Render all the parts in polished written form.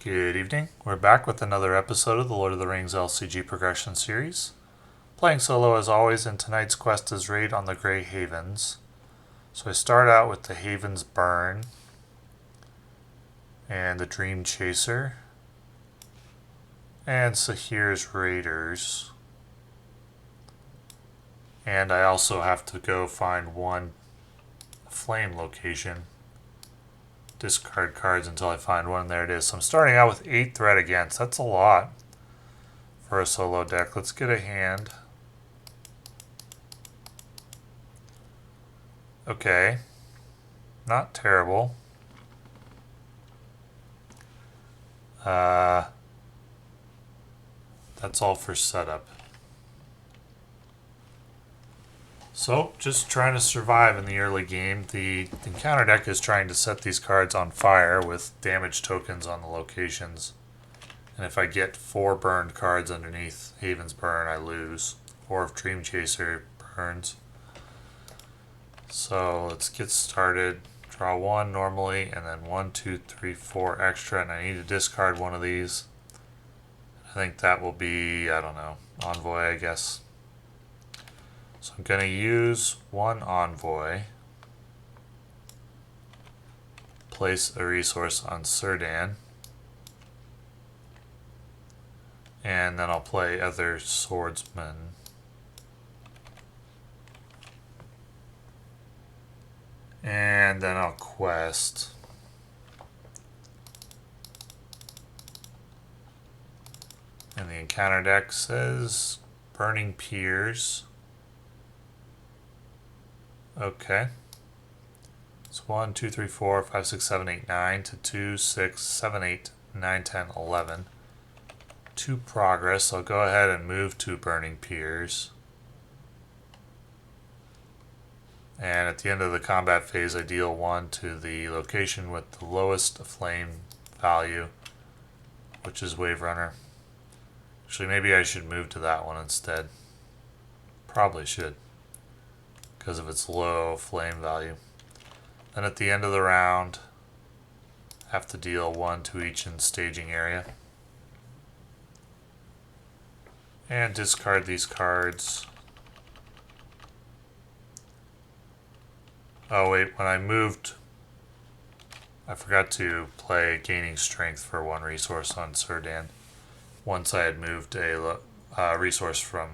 Good evening. We're back with another episode of the Lord of the Rings LCG Progression Series. Playing solo as always, and tonight's quest is Raid on the Grey Havens. So I start out with the Havens Burn and the Dream Chaser and Sahir's Raiders. And I also have to go find one flame location. Discard cards until I find one. There it is. So I'm starting out with 8 threat against. That's a lot for a solo deck. Let's get a hand. Okay. Not terrible. That's all for setup. So, just trying to survive in the early game. The encounter deck is trying to set these cards on fire with damage tokens on the locations. And if I get 4 burned cards underneath Haven's Burn, I lose. Or if Dream Chaser burns. So, let's get started. Draw 1 normally, and then 1, 2, 3, 4 extra, and I need to discard one of these. I think that will be, I don't know, Envoy, I guess. So I'm going to use one Envoy, place a resource on Círdan, and then I'll play other Swordsman. And then I'll quest. And the encounter deck says Burning Piers. Okay. It's 1, 2, 3, 4, 5, 6, 7, 8, 9 to 2, 6, 7, 8, 9, 10, 11. 2 progress. I'll go ahead and move to Burning Piers. And at the end of the combat phase, I deal 1 to the location with the lowest flame value, which is Wave Runner. Actually, maybe I should move to that one instead. Probably should, because of its low flame value. Then at the end of the round, I have to deal 1 to each in staging area. And discard these cards. Oh wait, when I moved, I forgot to play Gaining Strength for 1 resource on Círdan. Once I had moved a resource from,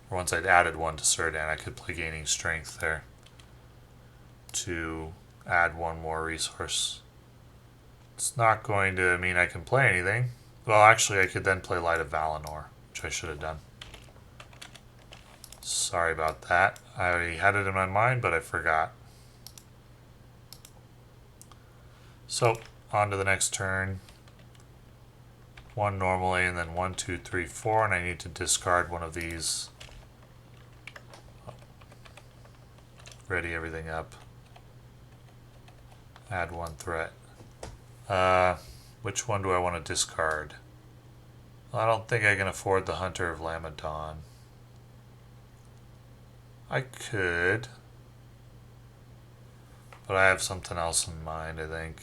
or once I'd added 1 to Círdan, I could play Gaining Strength there to add 1 more resource. It's not going to mean I can play anything. Well, actually, I could then play Light of Valinor, which I should have done. Sorry about that. I already had it in my mind, but I forgot. So, on to the next turn. 1 normally, and then 1, 2, 3, 4, and I need to discard one of these. Ready everything up. Add 1 threat. Which one do I want to discard? Well, I don't think I can afford the Hunter of Lamedon. I could, but I have something else in mind, I think.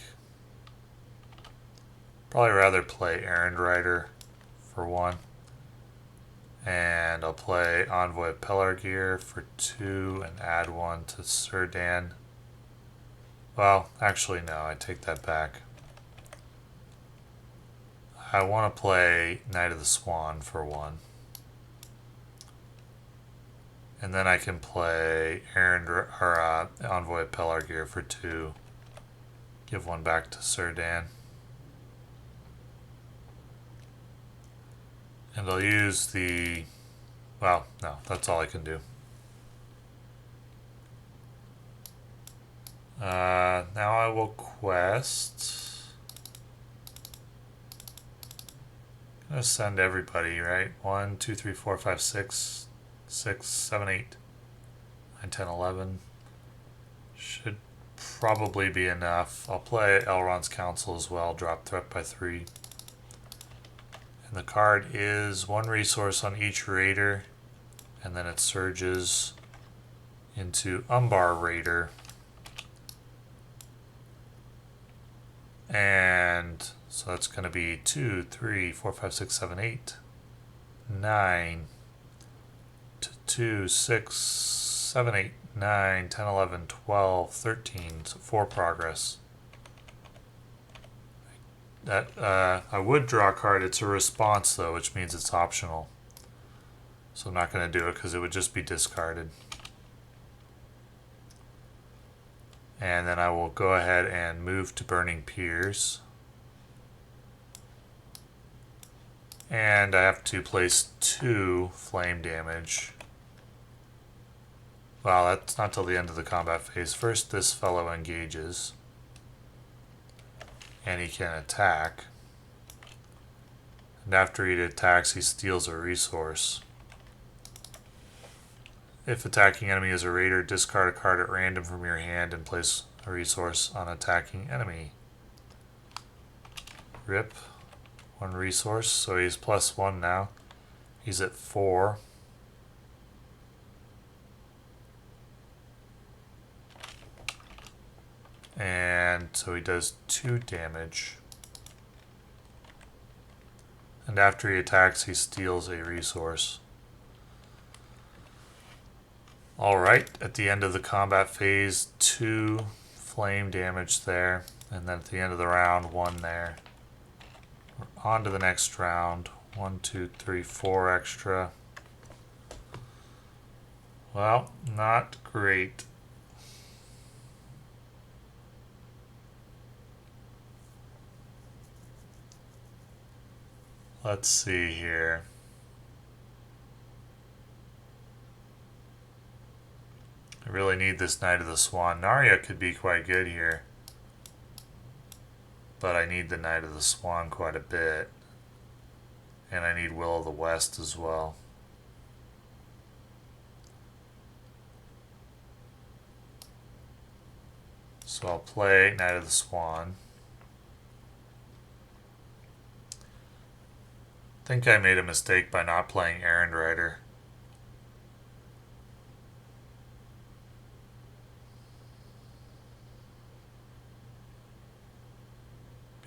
Probably rather play Errand-rider for 1. And I'll play Envoy Pelargir for 2 and add 1 to Círdan. Well, actually no, I take that back. I want to play Knight of the Swan for 1. And then I can play Envoy Pelargir for 2. Give 1 back to Círdan. And I'll use the... Well, no, that's all I can do. Now I will quest. I'm going to send everybody, right? 1, 2, 3, 4, 5, 6, 6, 7, 8, 9, 10, 11. Should probably be enough. I'll play Elrond's Counsel as well. Drop threat by 3. And the card is 1 resource on each raider, and then it surges into Umbar Raider. And So that's going to be 2, 3, 4, 5, 6, 7, 8, 9, 2, 6, 7, 8, 9, 10, 11, 12, 13. So 4 progress. That I would draw a card. It's a response though, which means it's optional. So I'm not going to do it because it would just be discarded. And then I will go ahead and move to Burning Piers. And I have to place 2 flame damage. Well, that's not till the end of the combat phase. First, this fellow engages. And he can attack. And after he attacks, he steals a resource. If attacking enemy is a raider, discard a card at random from your hand and place a resource on attacking enemy. Rip. 1 resource, so he's +1 now. He's at 4. And so he does 2 damage. And after he attacks, he steals a resource. Alright, at the end of the combat phase, 2 flame damage there. And then at the end of the round, 1 there. We're on to the next round. 1, 2, 3, 4 extra. Well, not great. Let's see here. I really need this Knight of the Swan. Narya could be quite good here. But I need the Knight of the Swan quite a bit. And I need Will of the West as well. So I'll play Knight of the Swan. I think I made a mistake by not playing Errand-rider.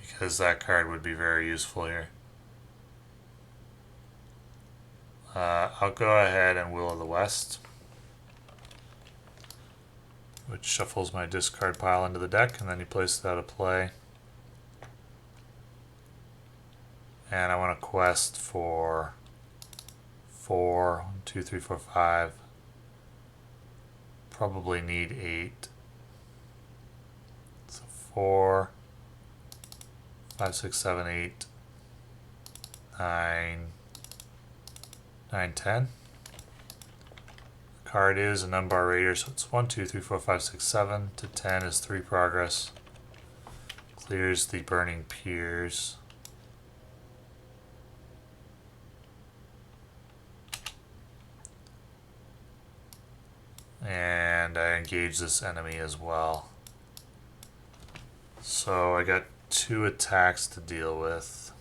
Because that card would be very useful here. I'll go ahead and Will of the West, which shuffles my discard pile into the deck, and then you place it out of play. And I want to quest for 4, 1, 2, 3, 4, 5. Probably need 8. So 4, 5, 6, 7, 8, 9, 9, 10. The card is an Unbar Raider, so it's 1, 2, 3, 4, 5, 6, 7. To 10 is 3 progress. Clears the Burning Piers. And I engage this enemy as well. So I got 2 attacks to deal with.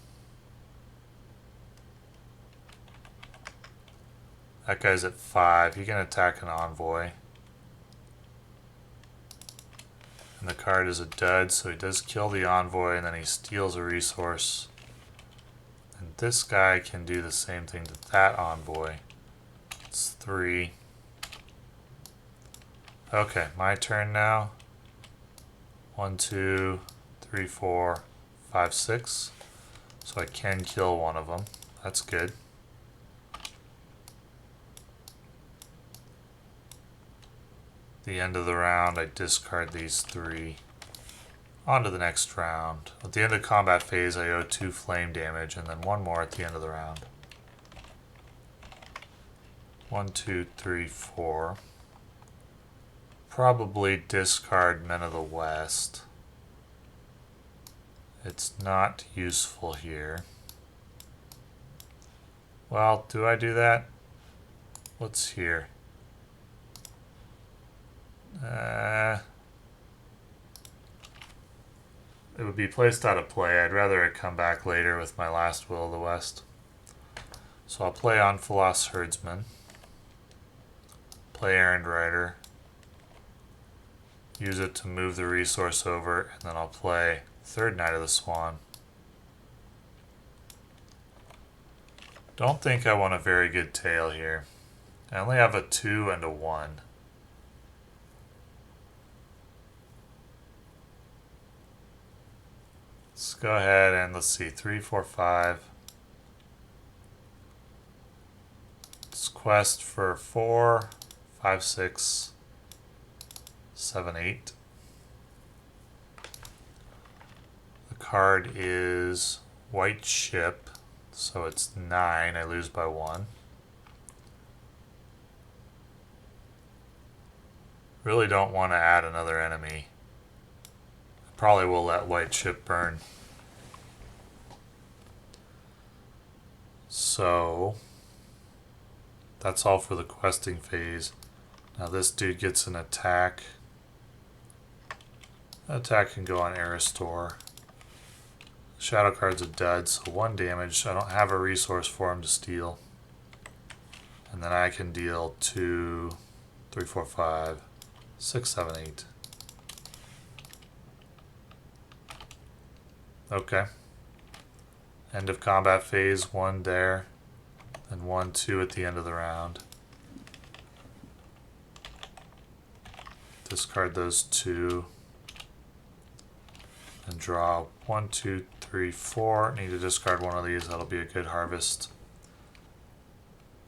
That guy's at 5. He can attack an Envoy. And the card is a dud, so he does kill the Envoy, and then he steals a resource. And this guy can do the same thing to that Envoy. It's 3. Okay, my turn now. 1, 2, 3, 4, 5, 6. So I can kill one of them. That's good. The end of the round, I discard these 3. On to the next round. At the end of combat phase, I owe 2 flame damage, and then 1 more at the end of the round. 1, 2, 3, 4. Probably discard Men of the West. It's not useful here. Well, do I do that? What's here? It would be placed out of play. I'd rather it come back later with my last Will of the West. So I'll play Anfalas Herdsman. Play Errand-rider. Use it to move the resource over, and then I'll play third Knight of the Swan. Don't think I want a very good tail here. I only have a 2 and a 1. Let's go ahead and let's see, 3, 4, 5. Let's quest for 4, 5, 6, 7, 8. The card is White Ship, so it's 9. I lose by 1. Really don't want to add another enemy. I probably will let White Ship burn. So that's all for the questing phase. Now this dude gets an attack. That attack can go on Erestor. Shadow card's a dud, so 1 damage. I don't have a resource for him to steal. And then I can deal 2, 3, 4, 5, 6, 7, 8. Okay. End of combat phase, 1 there. And 1, 2 at the end of the round. Discard those 2. And draw 1, 2, 3, 4. Need to discard one of these. That'll be a good harvest.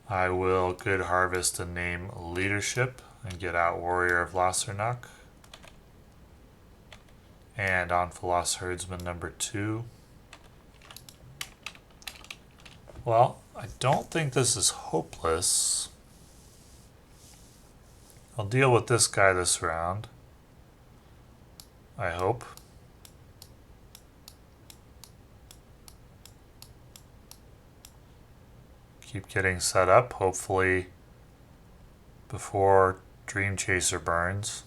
I will good harvest and name Leadership and get out Warrior of Lossarnach. And Anfalas Herdsman number 2. Well, I don't think this is hopeless. I'll deal with this guy this round. I hope. Keep getting set up, hopefully before Dream Chaser burns.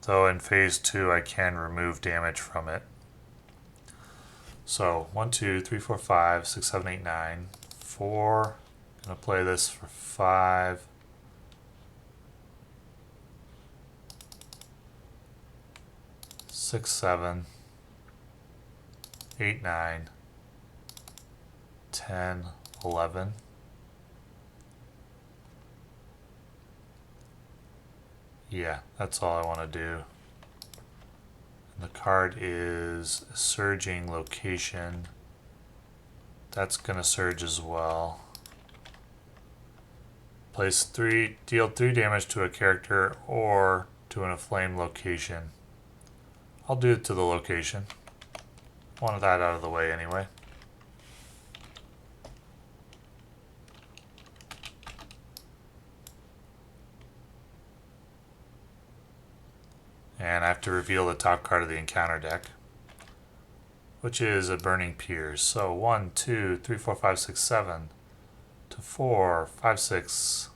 Though in phase 2 I can remove damage from it. So 1, 2, 3, 4, 5, 6, 7, 8, 9, 4. Gonna play this for 5. 6, 7, 8, 9, 10, 11. Yeah, that's all I want to do. And the card is Surging Location. That's going to surge as well. Place 3, deal 3 damage to a character or to an aflame location. I'll do it to the location. Wanted that out of the way anyway. And I have to reveal the top card of the encounter deck, which is a Burning Piers. So 1, 2, 3, 4, 5, 6, 7 to 4, 5, 6,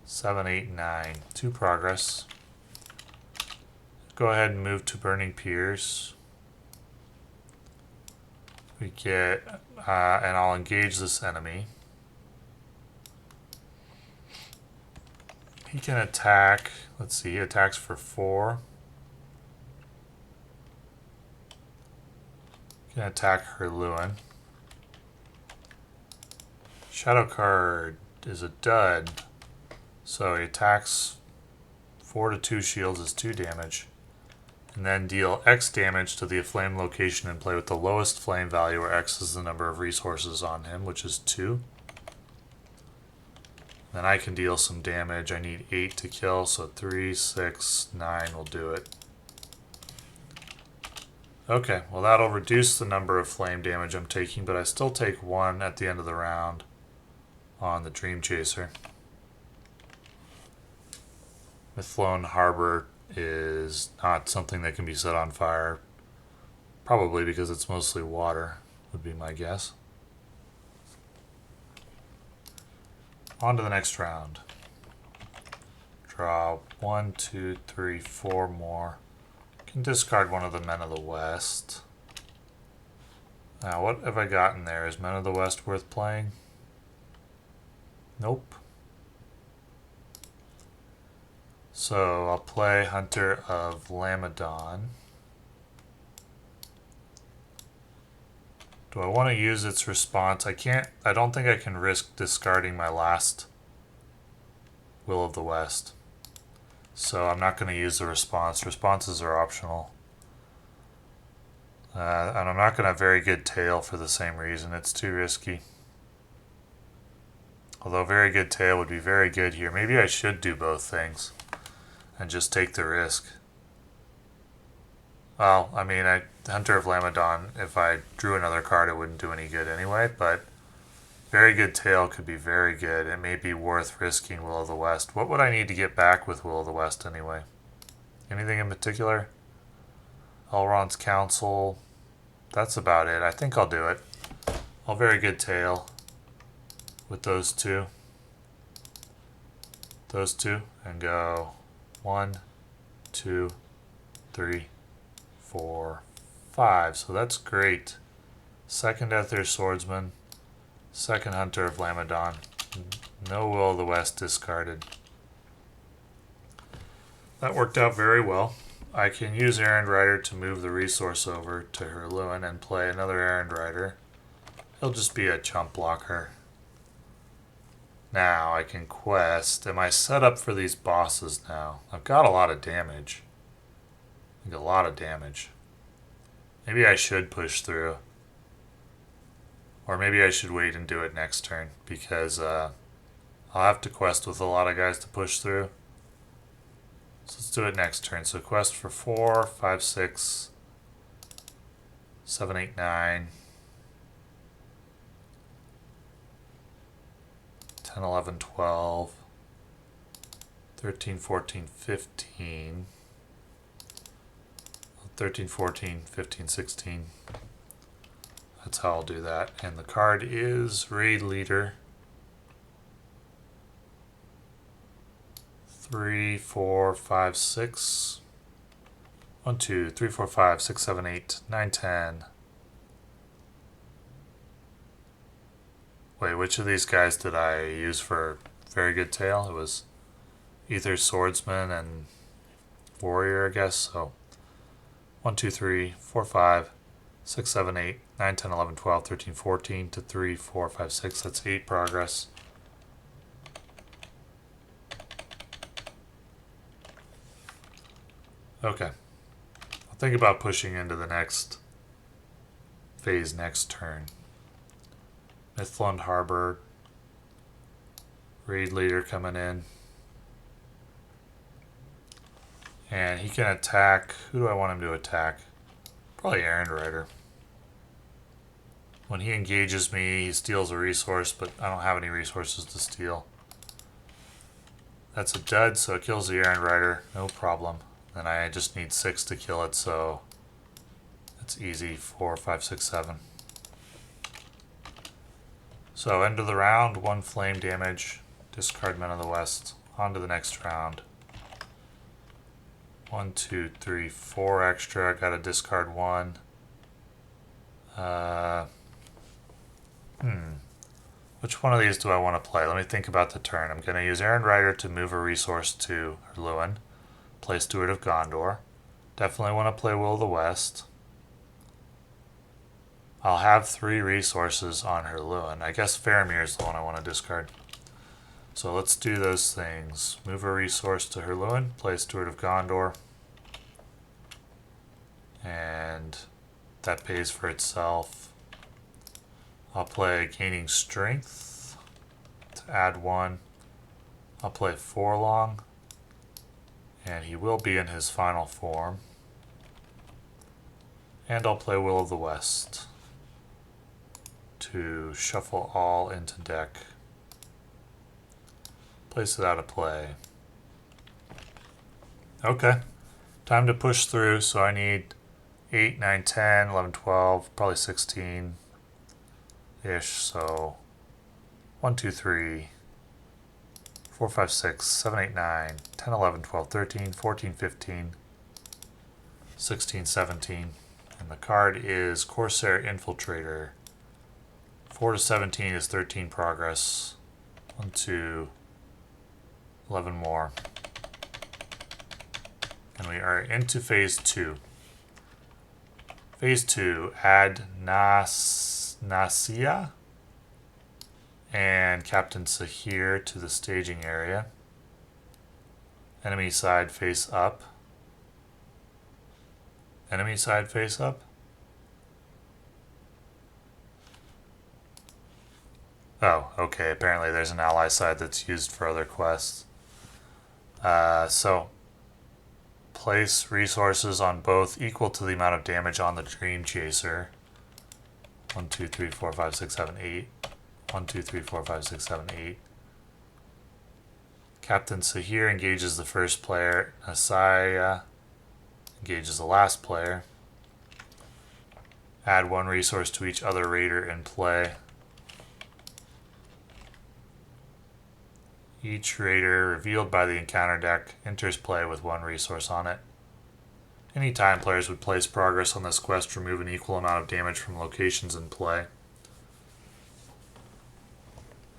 7, 8, 9. 2 progress. Go ahead and move to Burning Piers. We get, and I'll engage this enemy. He can attack, let's see, he attacks for 4. He can attack Hirluin. Shadow card is a dud. So he attacks 4 to 2 shields is 2 damage. And then deal X damage to the flame location and play with the lowest flame value, where X is the number of resources on him, which is 2. Then I can deal some damage. I need 8 to kill, so 3, 6, 9 will do it. Okay, well that'll reduce the number of flame damage I'm taking, but I still take 1 at the end of the round on the Dream Chaser. Mithlone Harbor is not something that can be set on fire. Probably because it's mostly water, would be my guess. On to the next round. Draw 1, 2, 3, 4 more. Can discard one of the Men of the West. Now, what have I got in there? Is Men of the West worth playing? Nope. So I'll play Hunter of Lamedon. Do I want to use its response? I don't think I can risk discarding my last Will of the West. So I'm not going to use the response. Responses are optional. And I'm not going to have very good tail for the same reason. It's too risky. Although very good tail would be very good here. Maybe I should do both things and just take the risk. Well, I mean, Hunter of Lamedon, if I drew another card, it wouldn't do any good anyway, but very good tail could be very good. It may be worth risking Will of the West. What would I need to get back with Will of the West anyway? Anything in particular? Elrond's Counsel. That's about it. I think I'll do it. I'll very good tail with those two. Those two, and go 1, 2, 3, 4, 5. So that's great. Second Ethir Swordsman. Second Hunter of Lamedon. No Will of the West discarded. That worked out very well. I can use Errand-rider to move the resource over to Hirluin and play another Errand-rider. He'll just be a chump blocker. Now I can quest. Am I set up for these bosses now? I've got a lot of damage. I think a lot of damage. Maybe I should push through. Or maybe I should wait and do it next turn, because I'll have to quest with a lot of guys to push through. So let's do it next turn. So quest for 4, 5, 6, 7, 8, 9, 10, 11, 12, 13, 14, 15, 13, 14, 15, 16. That's how I'll do that. And the card is Raid Leader. 3, 4, 5, 6. 1, 2, 3, 4, 5, 6, 7, 8, 9, 10. Wait, which of these guys did I use for very good tail? It was Ethir Swordsman and Warrior, I guess. So 1, 2, 3, 4, 5, 6, 7, 8, 9, 10, 11, 12, 13, 14 to 3, 4, 5, 6. That's 8 progress. Okay. I'll think about pushing into the next phase next turn. Mithlund Harbor. Raid Leader coming in. And he can attack. Who do I want him to attack? Probably Errand-rider. When he engages me, he steals a resource, but I don't have any resources to steal. That's a dud, so it kills the Errand-rider. No problem. And I just need 6 to kill it, so it's easy. 4, 5, 6, 7. So end of the round, 1 flame damage. Discard Men of the West. On to the next round. 1, 2, 3, 4 extra. I gotta discard 1. Which one of these do I want to play? Let me think about the turn. I'm gonna use Errand-rider to move a resource to Hirluin. Play Steward of Gondor. Definitely want to play Will of the West. I'll have 3 resources on Hirluin. I guess Faramir is the one I want to discard. So let's do those things. Move a resource to Hirluin. Play Steward of Gondor. And that pays for itself. I'll play Gaining Strength to add 1. I'll play Forlong. And he will be in his final form. And I'll play Will of the West to shuffle all into deck. Place it out of play. Okay. Time to push through, so I need 8, 9, 10, 11, 12, probably 16-ish, so 1, 2, 3, 4, 5, 6, 7, 8, 9, 10, 11, 12, 13, 14, 15, 16, 17. And the card is Corsair Infiltrator. 4 to 17 is 13 progress. 1, 2, 11 more. And we are into phase 2. Phase 2, add Nasia and Captain Sahir to the staging area. Enemy side face up. Enemy side face up. Oh, okay. Apparently there's an ally side that's used for other quests. So place resources on both equal to the amount of damage on the Dream Chaser. 1, 2, 3, 4, 5, 6, 7, 8. 1, 2, 3, 4, 5, 6, 7, 8. Captain Sahir engages the first player. Asaya engages the last player. Add 1 resource to each other raider in play. Each raider revealed by the encounter deck enters play with 1 resource on it. Anytime players would place progress on this quest, remove an equal amount of damage from locations in play.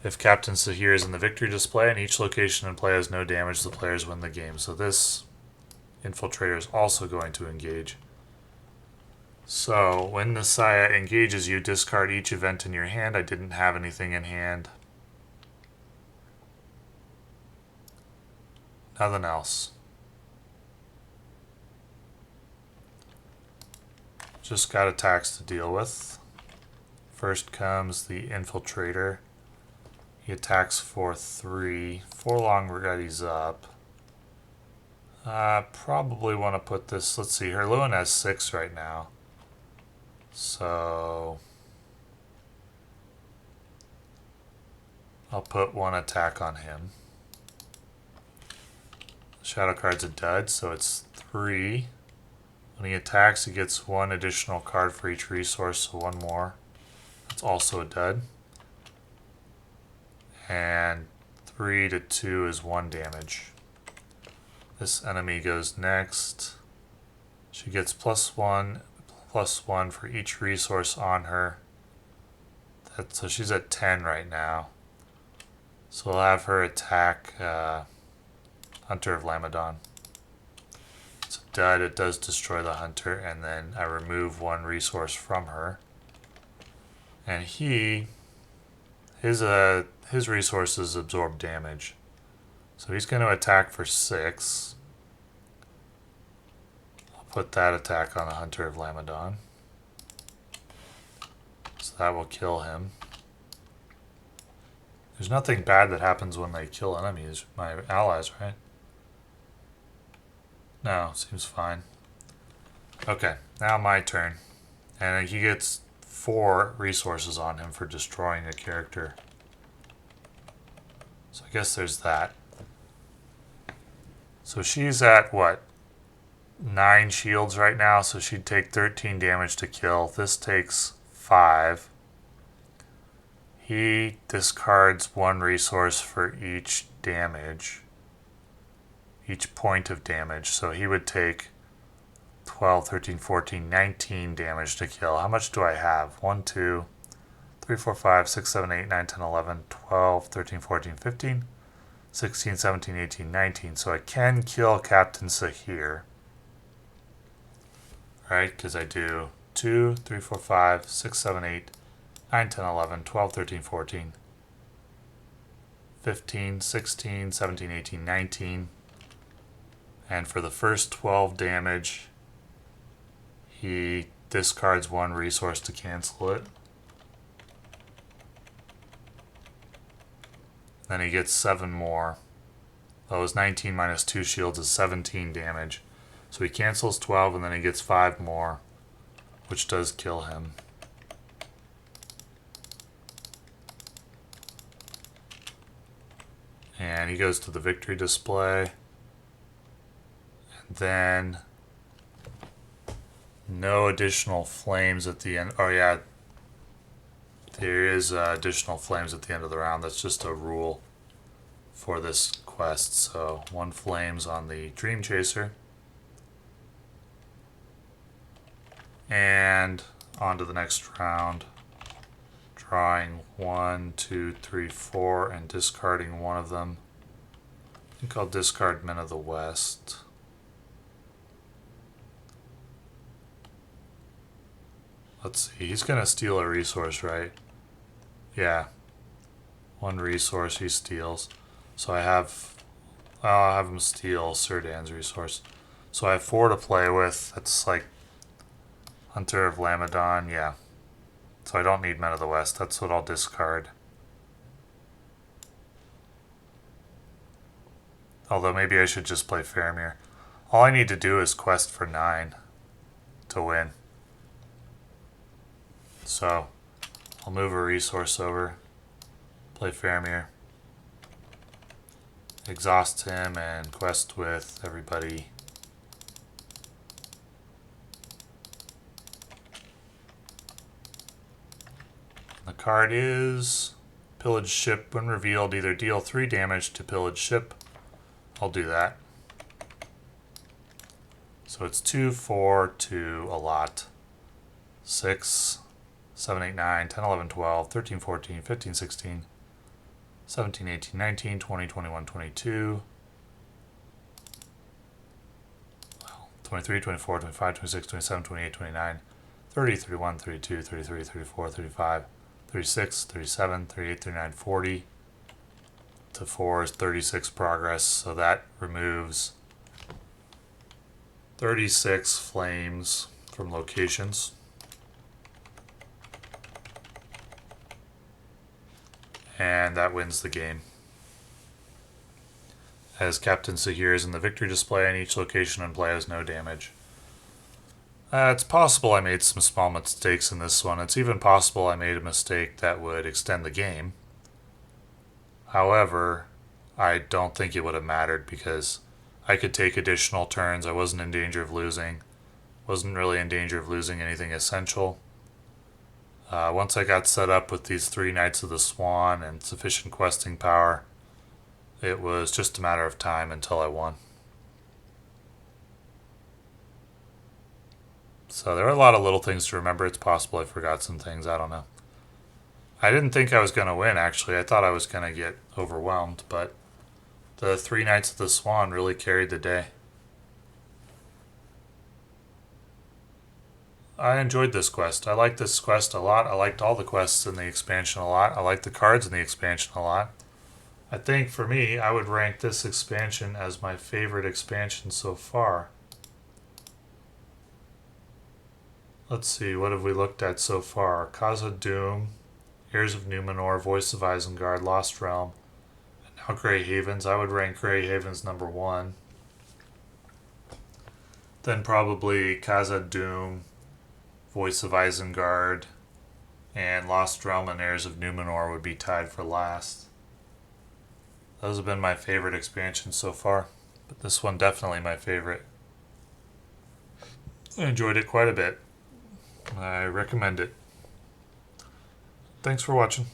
If Captain Sahir is in the victory display and each location in play has no damage, the players win the game. So this infiltrator is also going to engage. So when the Saya engages you, discard each event in your hand. I didn't have anything in hand. Nothing else. Just got attacks to deal with. First comes the infiltrator. He attacks for 3. Forlong readies up. Probably want to put this. Let's see. Hirluin has 6 right now. So I'll put 1 attack on him. Shadow card's a dud, so it's 3. When he attacks, he gets 1 additional card for each resource, so 1 more. That's also a dud. And 3 to 2 is 1 damage. This enemy goes next. She gets +1 for each resource on her. So she's at 10 right now. So we'll have her attack Hunter of Lamedon. It's a dud. It does destroy the hunter, and then I remove 1 resource from her. And his resources absorb damage. So he's going to attack for 6. I'll put that attack on the Hunter of Lamedon. So that will kill him. There's nothing bad that happens when they kill enemies, my allies, right? No, seems fine. Okay, now my turn. And he gets 4 resources on him for destroying a character. So I guess there's that. So she's at, what, 9 shields right now, so she'd take 13 damage to kill. This takes 5. He discards 1 resource for each damage. Each point of damage. So he would take 12, 13, 14, 19 damage to kill. How much do I have? 1, 2, 3, 4, 5, 6, 7, 8, 9, 10, 11, 12, 13, 14, 15, 16, 17, 18, 19. So I can kill Captain Sahir. Right? Because I do 2, 3, 4, 5, 6, 7, 8, 9, 10, 11, 12, 13, 14, 15, 16, 17, 18, 19. And for the first 12 damage, he discards 1 resource to cancel it. Then he gets 7 more. That was 19 minus 2 shields is 17 damage. So he cancels 12 and then he gets 5 more, which does kill him. And he goes to the victory display. And then no additional flames at the end. Oh yeah, there is additional flames at the end of the round. That's just a rule for this quest. So 1 flames on the Dream Chaser. And on to the next round. Drawing 1, 2, 3, 4 and discarding 1 of them. I think I'll discard Men of the West. Let's see. He's going to steal a resource, right? Yeah. One resource he steals. So I'll have him steal Círdan's resource. So I have 4 to play with. That's like Hunter of Lamedon, yeah. So I don't need Men of the West. That's what I'll discard. Although maybe I should just play Faramir. All I need to do is quest for 9 to win. So I'll move a resource over. Play Faramir. Exhaust him and quest with everybody. The card is Pillage Ship. When revealed, either deal 3 damage to Pillage Ship. I'll do that. So it's 2, 4, 2, a lot. 6, 7, 8, 9, 10, 11, 12, 13, 14, 15, 16, 17, 18, 19, 20, 21, 22, 23, 24, 25, 26, 27, 28, 29, 30, 31, 32, 33, 34, 35, 36, 37, 38, 39, 40. To 4 is 36 progress, so that removes 36 flames from locations. And that wins the game. As Captain Sahir is in the victory display on each location and play has no damage. It's possible I made some small mistakes in this one. It's even possible I made a mistake that would extend the game. However, I don't think it would have mattered because I could take additional turns. I wasn't in danger of losing. Wasn't really in danger of losing anything essential. Once I got set up with these 3 Knights of the Swan and sufficient questing power, it was just a matter of time until I won. So there are a lot of little things to remember. It's possible I forgot some things. I don't know. I didn't think I was going to win, actually. I thought I was going to get overwhelmed, but the 3 Knights of the Swan really carried the day. I enjoyed this quest. I liked this quest a lot. I liked all the quests in the expansion a lot. I liked the cards in the expansion a lot. I think for me, I would rank this expansion as my favorite expansion so far. Let's see, what have we looked at so far? Khazad-dûm, Heirs of Númenor, Voice of Isengard, Lost Realm, and now Grey Havens. I would rank Grey Havens number 1. Then probably Khazad-dûm, Voice of Isengard, and Lost Realm and Heirs of Númenor would be tied for last. Those have been my favorite expansions so far, but this one definitely my favorite. I enjoyed it quite a bit. I recommend it. Thanks for watching.